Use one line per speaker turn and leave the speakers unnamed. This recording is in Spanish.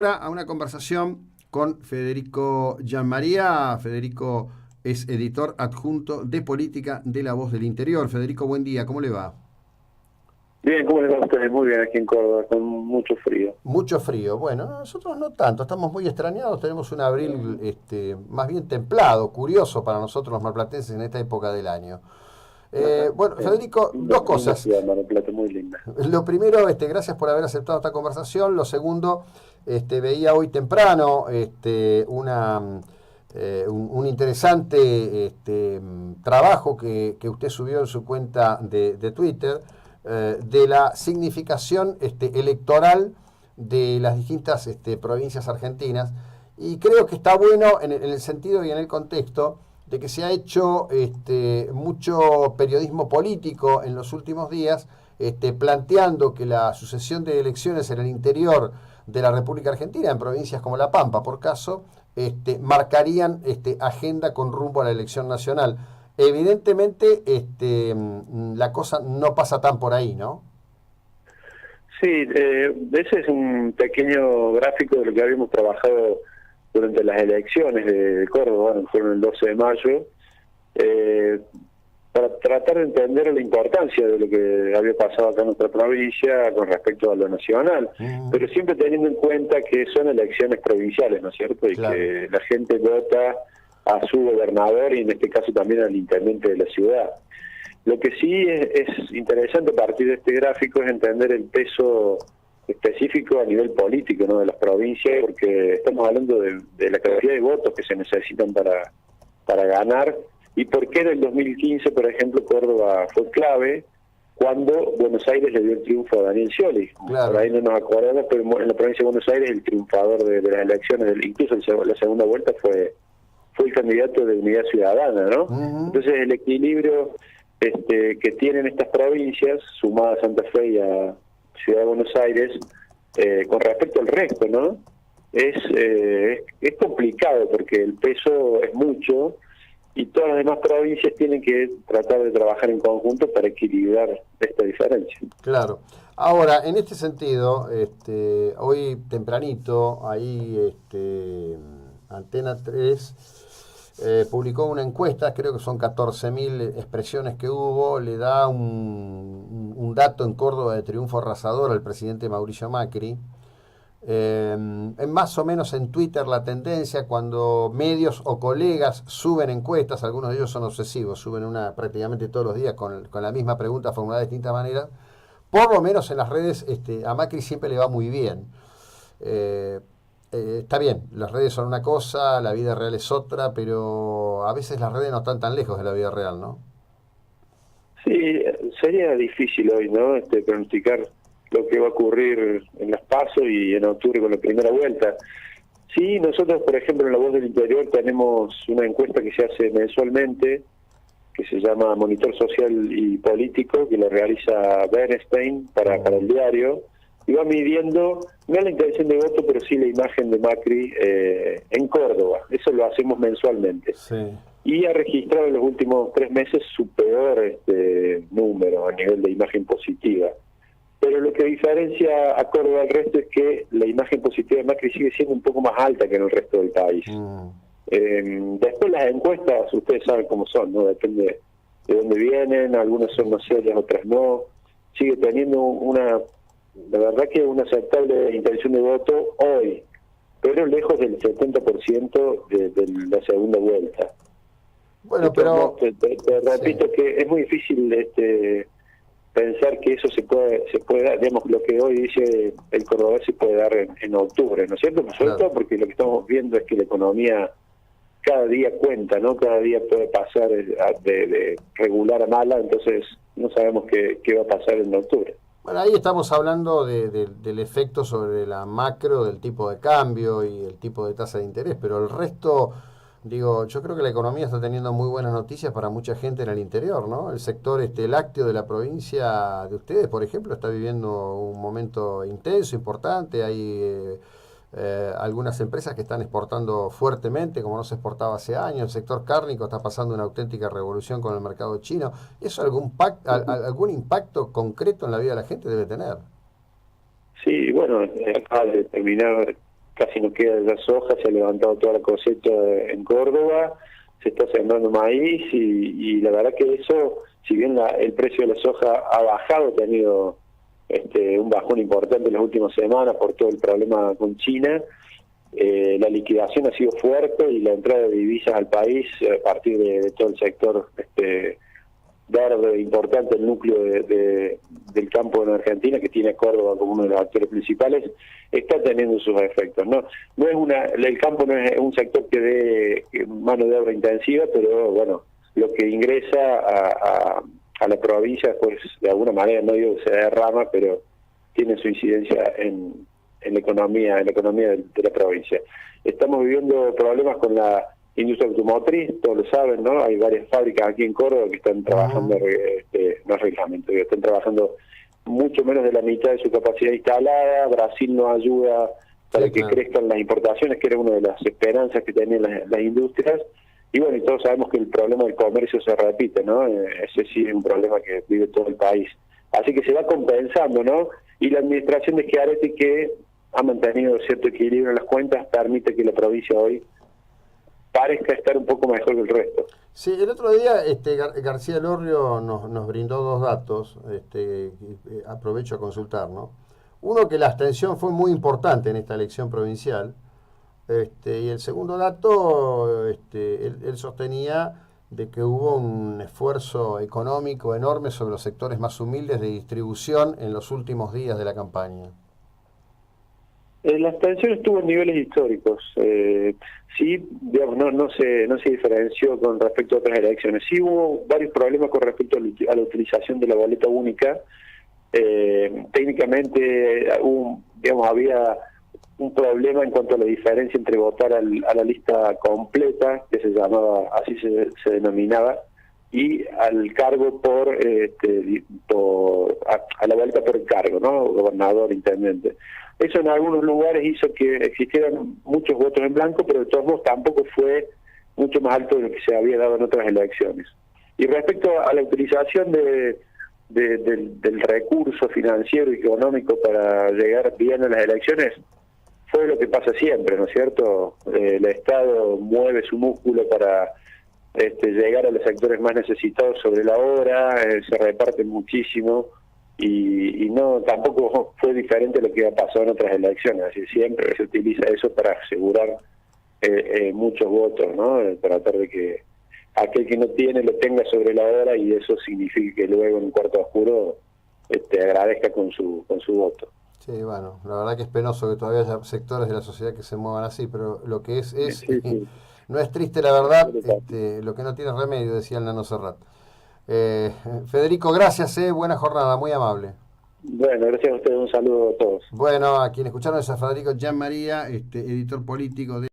A una conversación con Federico Gianmaría. Federico es editor adjunto de política de La Voz del Interior. Federico, buen día, ¿cómo le va?
Bien, ¿cómo les va a ustedes? Muy bien aquí en Córdoba, con mucho frío.
Mucho frío. Bueno, nosotros no tanto, estamos muy extrañados, tenemos un abril más bien templado, curioso para nosotros los marplatenses en esta época del año.
Ajá.
Bueno, Federico, dos
Linda
cosas.
ciudad, Mar del Plata, muy linda.
Lo primero, gracias por haber aceptado esta conversación. Lo segundo, veía hoy temprano un interesante trabajo que usted subió en su cuenta de Twitter de la significación electoral de las distintas provincias argentinas. Y creo que está bueno en el sentido y en el contexto de que se ha hecho mucho periodismo político en los últimos días, planteando que la sucesión de elecciones en el interior de la República Argentina, en provincias como La Pampa, por caso, marcarían agenda con rumbo a la elección nacional. Evidentemente, la cosa no pasa tan por ahí, ¿no?
Sí, ese es un pequeño gráfico de lo que habíamos trabajado durante las elecciones de Córdoba, bueno, fueron el 12 de mayo, eh, para tratar de entender la importancia de lo que había pasado acá en nuestra provincia con respecto a lo nacional,
Mm,
pero siempre teniendo en cuenta que son elecciones provinciales, ¿no es cierto? Y
claro.
que la gente vota a su gobernador y en este caso también al intendente de la ciudad. Lo que sí es interesante a partir de este gráfico es entender el peso específico a nivel político, ¿no?, de las provincias, porque estamos hablando de la cantidad de votos que se necesitan para ganar y por qué en el 2015, por ejemplo, Córdoba fue clave cuando Buenos Aires le dio el triunfo a Daniel Scioli. Por
Claro.
ahí no nos acordamos, pero en la provincia de Buenos Aires el triunfador de las elecciones, incluso la segunda vuelta fue el candidato de Unidad Ciudadana, ¿no?
Ujú.
Entonces el equilibrio que tienen estas provincias, sumadas a Santa Fe y a Ciudad de Buenos Aires, con respecto al resto, ¿no? Es complicado porque el peso es mucho y todas las demás provincias tienen que tratar de trabajar en conjunto para equilibrar esta diferencia.
Claro. Ahora, en este sentido, hoy tempranito, ahí Antena 3 publicó una encuesta, creo que son 14.000 expresiones que hubo, le da un dato en Córdoba de triunfo arrasador al presidente Mauricio Macri. Más o menos en Twitter la tendencia, cuando medios o colegas suben encuestas, algunos de ellos son obsesivos, suben una prácticamente todos los días con la misma pregunta formulada de distintas maneras, por lo menos en las redes, a Macri siempre le va muy bien. Eh, Está bien, las redes son una cosa, la vida real es otra, pero a veces las redes no están tan lejos de la vida real, ¿no?
Sí, sería difícil hoy, ¿no? Pronosticar lo que va a ocurrir en las PASO y en octubre con la primera vuelta. Sí, nosotros, por ejemplo, en La Voz del Interior tenemos una encuesta que se hace mensualmente, que se llama Monitor Social y Político, que lo realiza Bernstein para
Mm,
el diario, y va midiendo, no la intención de voto, pero sí la imagen de Macri en Córdoba. Eso lo hacemos mensualmente.
sí,
Y ha registrado en los últimos 3 meses su peor número a nivel de imagen positiva. Pero lo que diferencia a Córdoba al resto es que la imagen positiva de Macri sigue siendo un poco más alta que en el resto del país.
mm,
Después las encuestas, ustedes saben cómo son, ¿no? Depende de dónde vienen, algunas son más serias, otras no. Sigue teniendo la verdad que una aceptable intención de voto hoy, pero lejos del 70% de la segunda vuelta. De
bueno,
todos modos,
pero
te
sí,
repito que es muy difícil pensar que eso se puede dar, digamos, lo que hoy dice el cordobés se puede dar en octubre, ¿no es cierto? Sobre
claro.
todo porque lo que estamos viendo es que la economía cada día cuenta, ¿no? Cada día puede pasar de regular a mala, entonces no sabemos qué va a pasar en octubre.
Bueno, ahí estamos hablando del efecto sobre la macro, del tipo de cambio y el tipo de tasa de interés, pero el resto, digo, yo creo que la economía está teniendo muy buenas noticias para mucha gente en el interior, ¿no? El sector lácteo de la provincia de ustedes, por ejemplo, está viviendo un momento intenso, importante, hay algunas empresas que están exportando fuertemente, como no se exportaba hace años. El sector cárnico está pasando una auténtica revolución con el mercado chino. ¿Eso algún impacto concreto en la vida de la gente debe tener?
Sí, bueno, acaba de terminar casi no queda ya soja, se ha levantado toda la cosecha en Córdoba, se está sembrando maíz y la verdad que eso, si bien el precio de la soja ha bajado, ha tenido un bajón importante en las últimas semanas por todo el problema con China, la liquidación ha sido fuerte y la entrada de divisas al país a partir de todo el sector verde importante, el núcleo del campo en Argentina, que tiene a Córdoba como uno de los actores principales, está teniendo sus efectos. No es el campo no es un sector que dé mano de obra intensiva, pero bueno, lo que ingresa a la provincia, pues de alguna manera, no digo que se derrama, pero tiene su incidencia en la economía de la provincia. Estamos viviendo problemas con la industria automotriz, todos lo saben, ¿no? Hay varias fábricas aquí en Córdoba que están trabajando, no es reglamento, están trabajando mucho menos de la mitad de su capacidad instalada. Brasil no ayuda para que crezcan las importaciones, que era una de las esperanzas que tenían las industrias. Y bueno, y todos sabemos que el problema del comercio se repite, ¿no? Ese sí es un problema que vive todo el país. Así que se va compensando, ¿no? Y la administración de Schiaretti, que ha mantenido cierto equilibrio en las cuentas, permite que la provincia hoy parezca estar un poco mejor que el resto.
Sí, el otro día García Lorrio nos brindó dos datos, aprovecho a consultar, ¿no? Uno, que la abstención fue muy importante en esta elección provincial, y el segundo dato, él sostenía de que hubo un esfuerzo económico enorme sobre los sectores más humildes de distribución en los últimos días de la campaña.
La abstención estuvo en niveles históricos. Sí, digamos, no se diferenció con respecto a otras elecciones. Sí hubo varios problemas con respecto a la utilización de la boleta única. Técnicamente había un problema en cuanto a la diferencia entre votar a la lista completa, que se llamaba, así se denominaba, y al cargo a la boleta por cargo, ¿no? Gobernador, intendente. Eso en algunos lugares hizo que existieran muchos votos en blanco, pero de todos modos tampoco fue mucho más alto de lo que se había dado en otras elecciones. Y respecto a la utilización del recurso financiero y económico para llegar bien a las elecciones, fue lo que pasa siempre, ¿no es cierto? El Estado mueve su músculo para llegar a los sectores más necesitados sobre la hora, se reparte muchísimo y no tampoco fue diferente a lo que ha pasado en otras elecciones. Así siempre se utiliza eso para asegurar muchos votos, ¿no? Tratar de que aquel que no tiene lo tenga sobre la hora, y eso significa que luego en un cuarto oscuro agradezca con su voto.
Sí, bueno, la verdad que es penoso que todavía haya sectores de la sociedad que se muevan así, pero lo que es
Sí.
no es triste la verdad, lo que no tiene remedio, decía el Nano Serrat. Federico, gracias, buena jornada, muy amable.
Bueno, gracias a ustedes, un saludo a todos.
Bueno, a quien escucharon es a Federico Gianmaría, editor político de